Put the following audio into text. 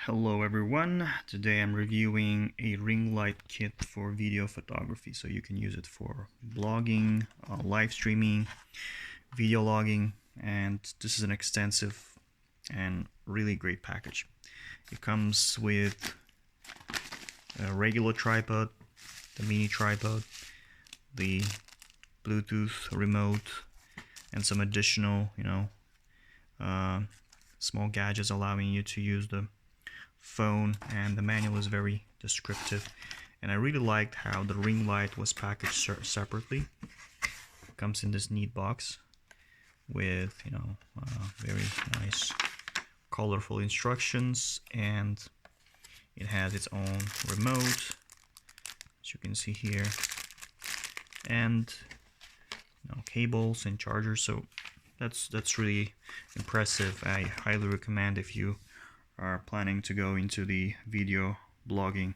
Hello everyone, today I'm reviewing a ring light kit for video photography, so you can use it for blogging, live streaming, video logging, and this is an extensive and really great package. It comes with a regular tripod, the mini tripod, the Bluetooth remote, and some additional, small gadgets allowing you to use the phone, and the manual is very descriptive. And I really liked how the ring light was packaged separately. It comes in this neat box with very nice colorful instructions, and it has its own remote, as you can see here, and cables and chargers. So that's really impressive. I highly recommend if you are planning to go into the video blogging